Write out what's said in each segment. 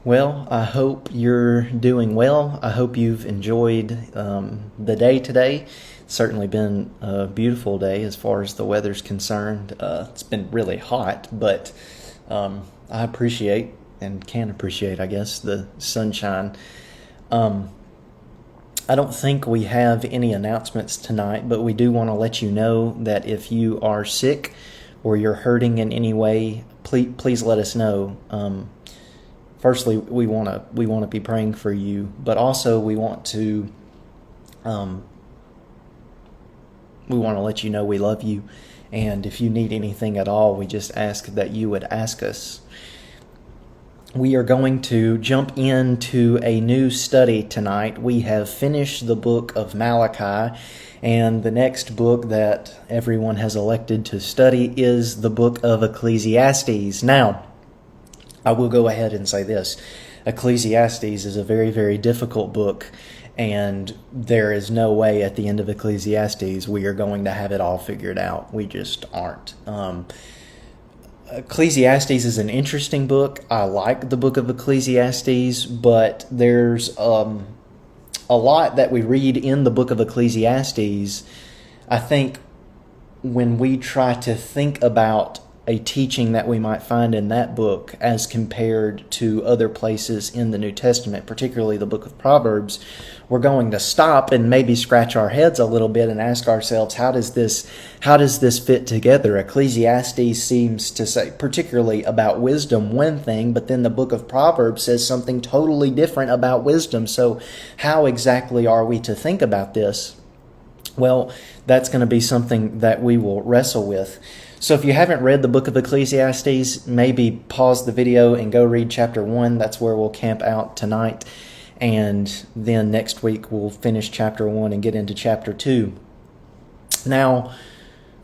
Well, I hope you're doing well. I hope you've enjoyed the day today. It's certainly been a beautiful day as far as the weather's concerned. It's been really hot, but I appreciate and can appreciate, I guess, the sunshine. I don't think we have any announcements tonight, but we do want to let you know that if you are sick or you're hurting in any way, please let us know. Firstly, we want to be praying for you, but also we want to let you know we love you, and if you need anything at all, we just ask that you would ask us. We are going to jump into a new study tonight. We have finished the book of Malachi, and the next book that everyone has elected to study is the book of Ecclesiastes. Now, I will go ahead and say this. Ecclesiastes is a very, very difficult book, and there is no way at the end of Ecclesiastes we are going to have it all figured out. We just aren't. Ecclesiastes is an interesting book. I like the book of Ecclesiastes, but there's a lot that we read in the book of Ecclesiastes. I think when we try to think about a teaching that we might find in that book as compared to other places in the New Testament, particularly the book of Proverbs, we're going to stop and maybe scratch our heads a little bit and ask ourselves, how does this fit together? Ecclesiastes seems to say particularly about wisdom one thing, but then the book of Proverbs says something totally different about wisdom. So how exactly are we to think about this? Well, that's going to be something that we will wrestle with. So if you haven't read the book of Ecclesiastes, maybe pause the video and go read chapter 1. That's where we'll camp out tonight. And then next week we'll finish chapter 1 and get into chapter 2. Now,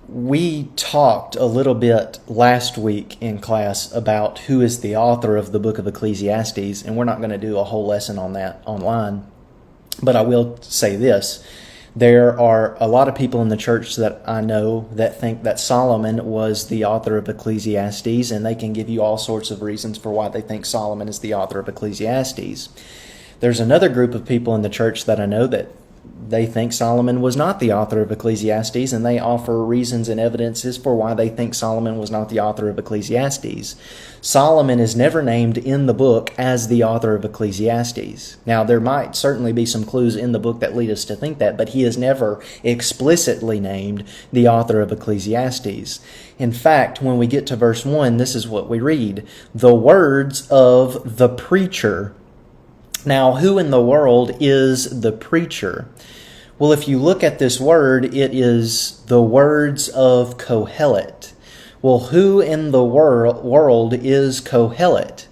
we talked a little bit last week in class about who is the author of the book of Ecclesiastes, and we're not going to do a whole lesson on that online. But I will say this. There are a lot of people in the church that I know that think that Solomon was the author of Ecclesiastes, and they can give you all sorts of reasons for why they think Solomon is the author of Ecclesiastes. There's another group of people in the church that I know that they think Solomon was not the author of Ecclesiastes, and they offer reasons and evidences for why they think Solomon was not the author of Ecclesiastes. Solomon is never named in the book as the author of Ecclesiastes. Now, there might certainly be some clues in the book that lead us to think that, but he is never explicitly named the author of Ecclesiastes. In fact, when we get to verse 1, this is what we read. The words of the preacher. Now, who in the world is the preacher? Well, if you look at this word, it is the words of Kohelet. Well, who in the world is Kohelet?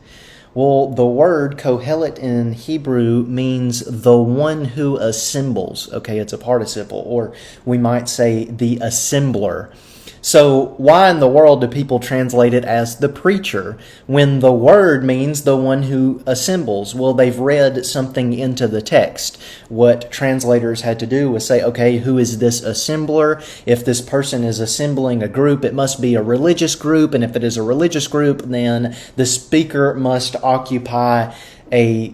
Well, the word Kohelet in Hebrew means the one who assembles. Okay, it's a participle, or we might say the assembler. So why in the world do people translate it as the preacher when the word means the one who assembles? Well, they've read something into the text. What translators had to do was say, okay, who is this assembler? If this person is assembling a group, it must be a religious group. And if it is a religious group, then the speaker must occupy a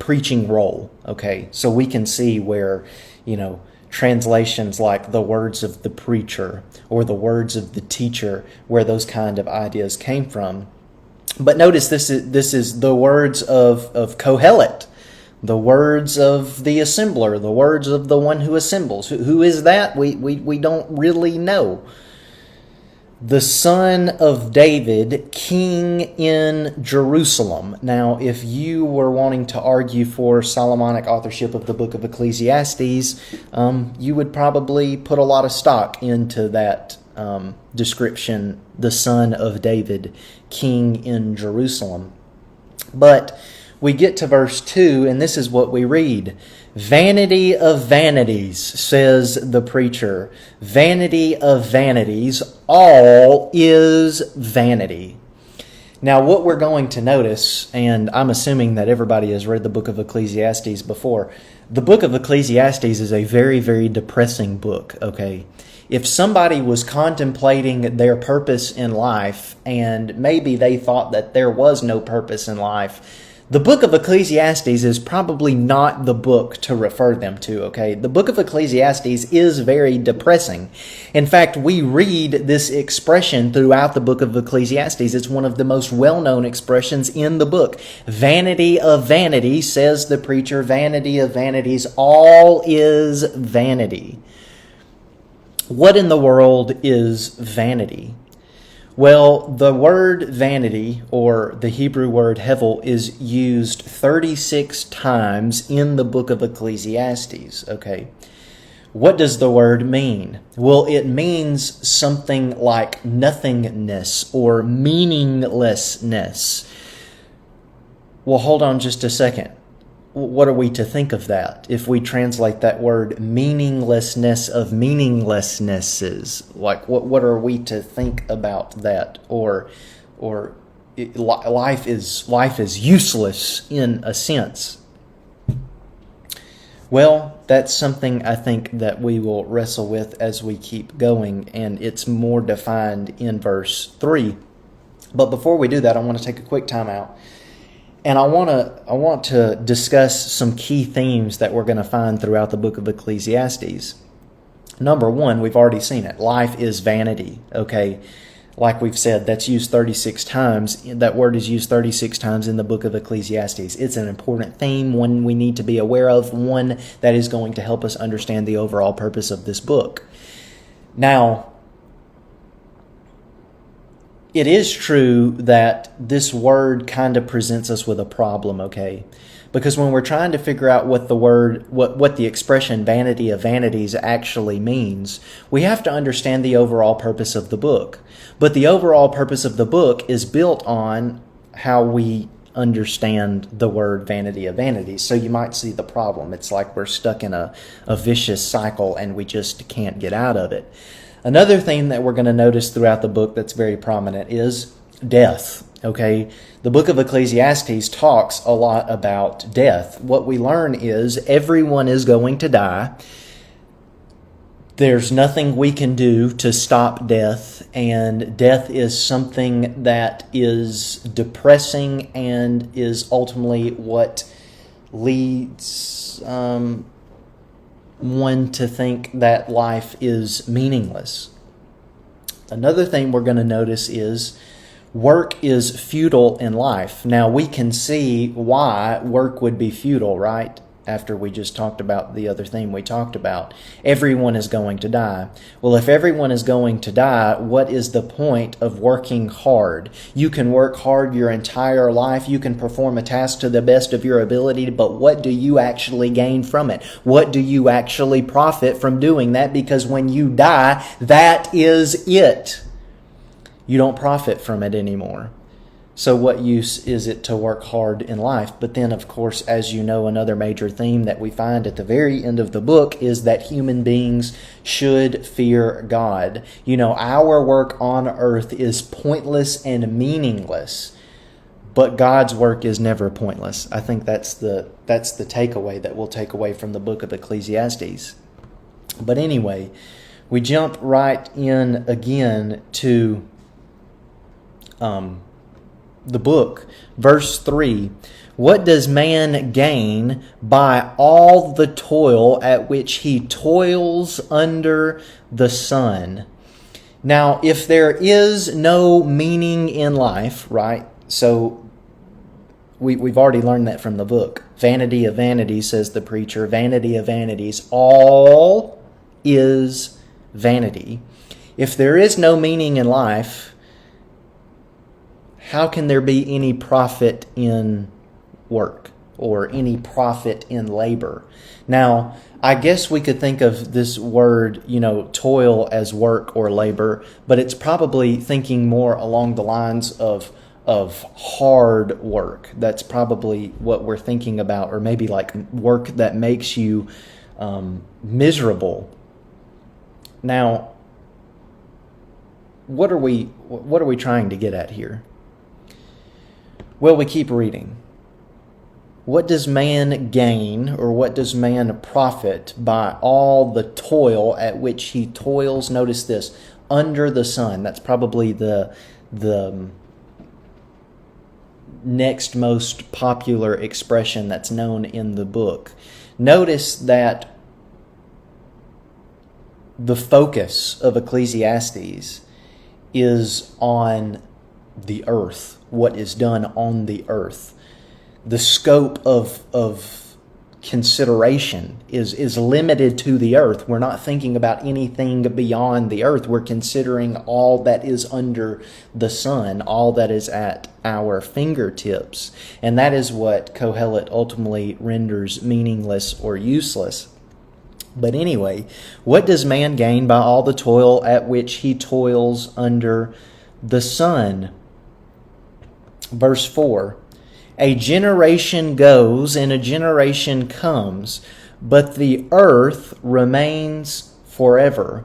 preaching role. Okay, so we can see where, translations like the words of the preacher or the words of the teacher, where those kind of ideas came from. But notice this is the words of Kohelet, the words of the assembler, the words of the one who assembles. Who is that? We don't really know. The son of David, king in Jerusalem. Now, if you were wanting to argue for Solomonic authorship of the book of Ecclesiastes, you would probably put a lot of stock into that description, the son of David, king in Jerusalem. But we get to verse 2, and this is what we read. Vanity of vanities, says the preacher. Vanity of vanities, all is vanity. Now, what we're going to notice, and I'm assuming that everybody has read the book of Ecclesiastes before, the book of Ecclesiastes is a very, very depressing book, okay? If somebody was contemplating their purpose in life and maybe they thought that there was no purpose in life, the book of Ecclesiastes is probably not the book to refer them to, okay? The book of Ecclesiastes is very depressing. In fact, we read this expression throughout the book of Ecclesiastes. It's one of the most well-known expressions in the book. Vanity of vanities, says the preacher, vanity of vanities, all is vanity. What in the world is vanity? Well, the word vanity, or the Hebrew word hevel, is used 36 times in the book of Ecclesiastes, okay? What does the word mean? Well, it means something like nothingness or meaninglessness. Well, hold on just a second. What are we to think of that if we translate that word meaninglessness of meaninglessnesses? Like, what are we to think about that? Life is useless in a sense. Well, that's something I think that we will wrestle with as we keep going, and it's more defined in verse 3. But before we do that, I want to take a quick time out. And I want to discuss some key themes that we're going to find throughout the book of Ecclesiastes. Number one, we've already seen it. Life is vanity, okay? Like we've said, that's used 36 times. That word is used 36 times in the book of Ecclesiastes. It's an important theme, one we need to be aware of, one that is going to help us understand the overall purpose of this book. Now, it is true that this word kind of presents us with a problem, okay? Because when we're trying to figure out what the expression vanity of vanities actually means, we have to understand the overall purpose of the book. But the overall purpose of the book is built on how we understand the word vanity of vanities. So you might see the problem. It's like we're stuck in a vicious cycle and we just can't get out of it. Another thing that we're going to notice throughout the book that's very prominent is death, okay? The book of Ecclesiastes talks a lot about death. What we learn is everyone is going to die. There's nothing we can do to stop death, and death is something that is depressing and is ultimately what leads one to think that life is meaningless. Another thing we're going to notice is work is futile in life. Now, we can see why work would be futile, right? After we just talked about the other thing we talked about. Everyone is going to die. Well, if everyone is going to die, what is the point of working hard? You can work hard your entire life. You can perform a task to the best of your ability, but what do you actually gain from it? What do you actually profit from doing that? Because when you die, that is it. You don't profit from it anymore. So what use is it to work hard in life? But then, of course, as you know, another major theme that we find at the very end of the book is that human beings should fear God. You know, our work on earth is pointless and meaningless, but God's work is never pointless. I think that's the takeaway that we'll take away from the book of Ecclesiastes. But anyway, we jump right in again to the book. Verse 3, what does man gain by all the toil at which he toils under the sun? Now, if there is no meaning in life, right? So we've already learned that from the book. Vanity of vanities, says the preacher. Vanity of vanities. All is vanity. If there is no meaning in life, how can there be any profit in work or any profit in labor? Now, I guess we could think of this word, toil as work or labor, but it's probably thinking more along the lines of hard work. That's probably what we're thinking about, or maybe like work that makes you miserable. Now, what are we trying to get at here? Well, we keep reading. What does man gain, or what does man profit by all the toil at which he toils? Notice this, under the sun. That's probably the next most popular expression that's known in the book. Notice that the focus of Ecclesiastes is on the earth, what is done on the earth. The scope of consideration is limited to the earth. We're not thinking about anything beyond the earth. We're considering all that is under the sun, all that is at our fingertips. And that is what Kohelet ultimately renders meaningless or useless. But anyway, what does man gain by all the toil at which he toils under the sun? Verse 4, a generation goes and a generation comes, but the earth remains forever.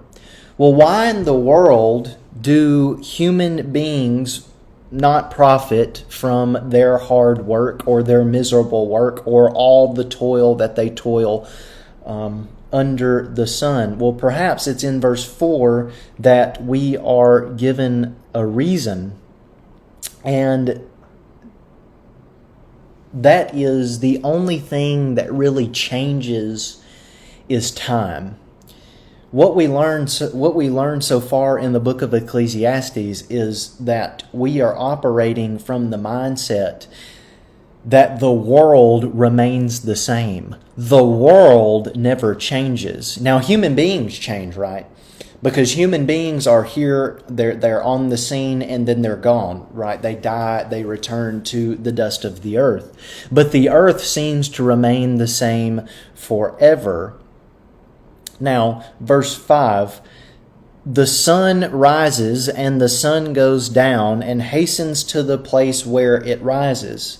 Well, why in the world do human beings not profit from their hard work or their miserable work or all the toil that they toil under the sun? Well, perhaps it's in verse 4 that we are given a reason, and that is the only thing that really changes is time. What we learn so far in the book of Ecclesiastes is that we are operating from the mindset that the world remains the same. The world never changes. Now, human beings change, right? Because human beings are here, they're on the scene, and then they're gone, right? They die, they return to the dust of the earth. But the earth seems to remain the same forever. Now, verse 5, the sun rises and the sun goes down and hastens to the place where it rises.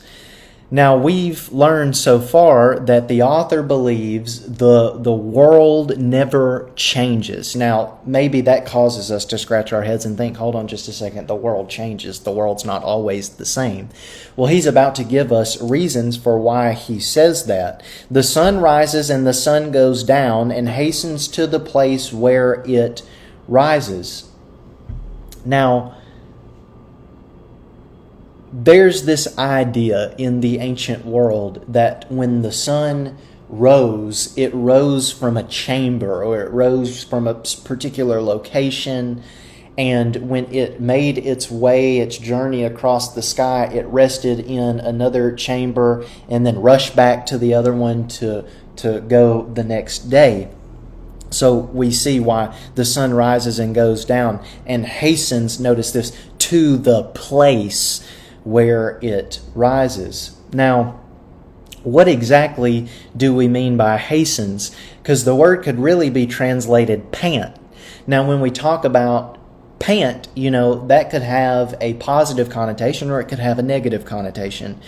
Now, we've learned so far that the author believes the world never changes. Now, maybe that causes us to scratch our heads and think, hold on just a second, the world changes. The world's not always the same. Well, he's about to give us reasons for why he says that. The sun rises and the sun goes down and hastens to the place where it rises. Now, there's this idea in the ancient world that when the sun rose, it rose from a chamber, or it rose from a particular location, and when it made its way, its journey across the sky, it rested in another chamber and then rushed back to the other one to go the next day. So we see why the sun rises and goes down and hastens, notice this, to the place where it rises. Now, what exactly do we mean by hastens? Because the word could really be translated pant. Now, when we talk about pant, that could have a positive connotation or it could have a negative connotation.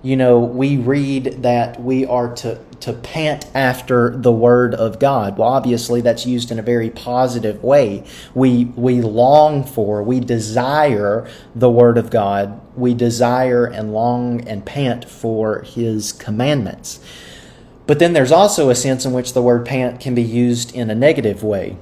We read that we are to pant after the Word of God. Well, obviously, that's used in a very positive way. We long for, we desire the Word of God. We desire and long and pant for His commandments. But then there's also a sense in which the word pant can be used in a negative way.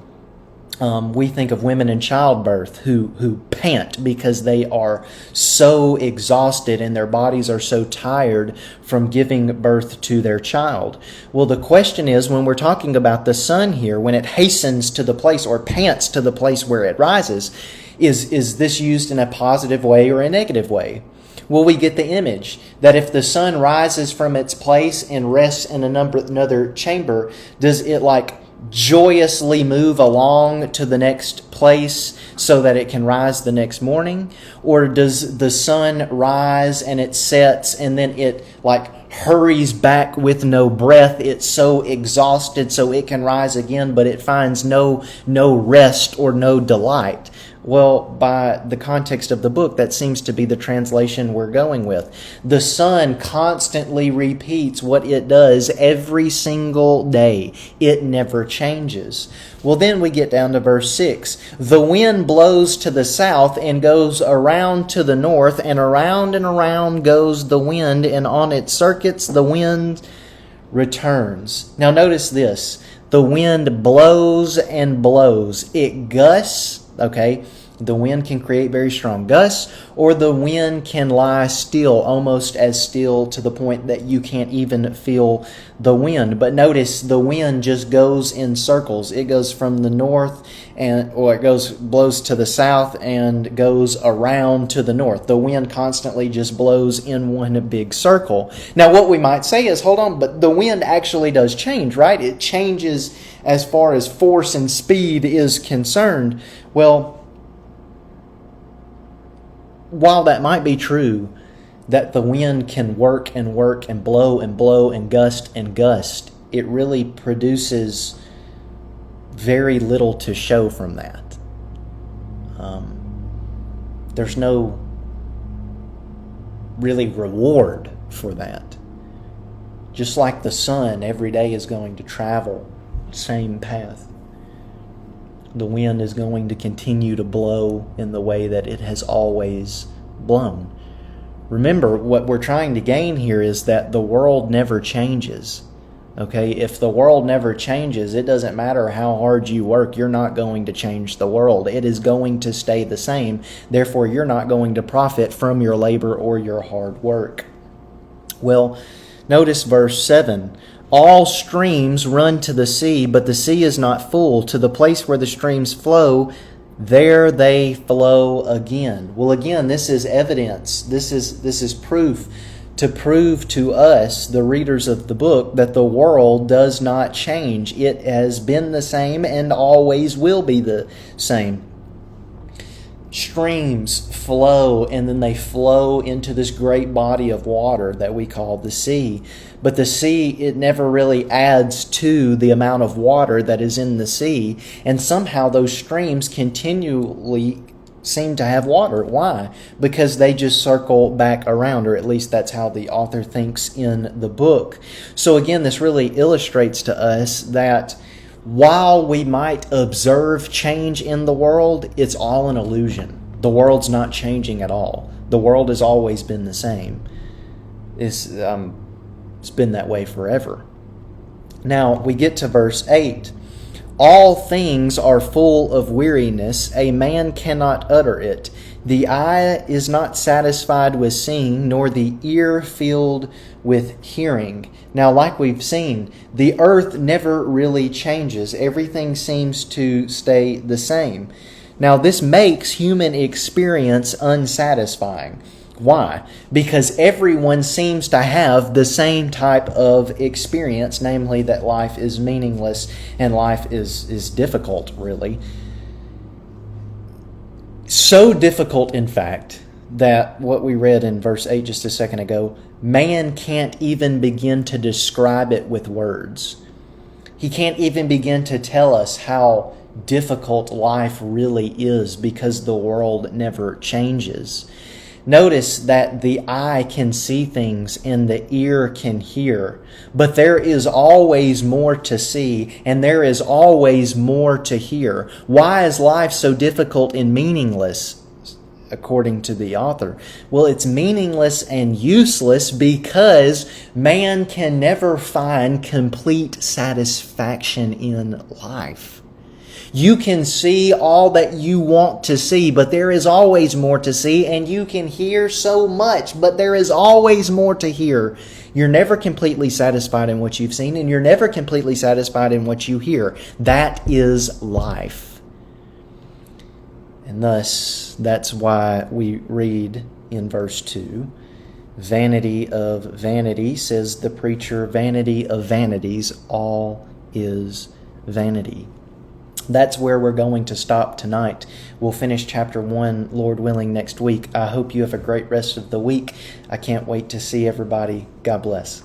We think of women in childbirth who pant because they are so exhausted and their bodies are so tired from giving birth to their child. Well, the question is, when we're talking about the sun here, when it hastens to the place or pants to the place where it rises, is this used in a positive way or a negative way? Well, we get the image that if the sun rises from its place and rests in another chamber, does it joyously move along to the next place so that it can rise the next morning? Or does the sun rise and it sets and then it hurries back with no breath? It's so exhausted so it can rise again, but it finds no rest or no delight. Well, by the context of the book, that seems to be the translation we're going with. The sun constantly repeats what it does every single day. It never changes. Well, then we get down to verse 6. The wind blows to the south and goes around to the north, and around goes the wind, and on its circuits the wind returns. Now notice this. The wind blows and blows. It gusts, okay? The wind can create very strong gusts, or the wind can lie still, almost as still to the point that you can't even feel the wind. But notice the wind just goes in circles. It goes from the north, blows to the south and goes around to the north. The wind constantly just blows in one big circle. Now what we might say is, hold on, but the wind actually does change, right? It changes as far as force and speed is concerned. Well, while that might be true, that the wind can work and blow and gust, it really produces very little to show from that. There's no really reward for that. Just like the sun every day is going to travel the same path, the wind is going to continue to blow in the way that it has always blown. Remember, what we're trying to gain here is that the world never changes. Okay, if the world never changes, it doesn't matter how hard you work, you're not going to change the world. It is going to stay the same. Therefore, you're not going to profit from your labor or your hard work. Well, notice verse 7. All streams run to the sea, but the sea is not full. To the place where the streams flow, there they flow again. Well, again, this is evidence. This is proof to prove to us, the readers of the book, that the world does not change. It has been the same and always will be the same. Streams flow, and then they flow into this great body of water that we call the sea. But the sea, it never really adds to the amount of water that is in the sea. And somehow those streams continually seem to have water. Why? Because they just circle back around, or at least that's how the author thinks in the book. So again, this really illustrates to us that while we might observe change in the world, it's all an illusion. The world's not changing at all. The world has always been the same. It's been that way forever. Now, we get to verse 8. All things are full of weariness. A man cannot utter it. The eye is not satisfied with seeing, nor the ear filled with hearing. Now, like we've seen, the earth never really changes. Everything seems to stay the same. Now, this makes human experience unsatisfying. Why? Because everyone seems to have the same type of experience, namely that life is meaningless and life is difficult, really. So difficult, in fact, that what we read in verse 8 just a second ago, man can't even begin to describe it with words. He can't even begin to tell us how difficult life really is because the world never changes. Notice that the eye can see things and the ear can hear, but there is always more to see and there is always more to hear. Why is life so difficult and meaningless, according to the author? Well, it's meaningless and useless because man can never find complete satisfaction in life. You can see all that you want to see, but there is always more to see, and you can hear so much, but there is always more to hear. You're never completely satisfied in what you've seen, and you're never completely satisfied in what you hear. That is life. And thus, that's why we read in verse 2, vanity of vanity, says the preacher, vanity of vanities, all is vanity. That's where we're going to stop tonight. We'll finish chapter 1, Lord willing, next week. I hope you have a great rest of the week. I can't wait to see everybody. God bless.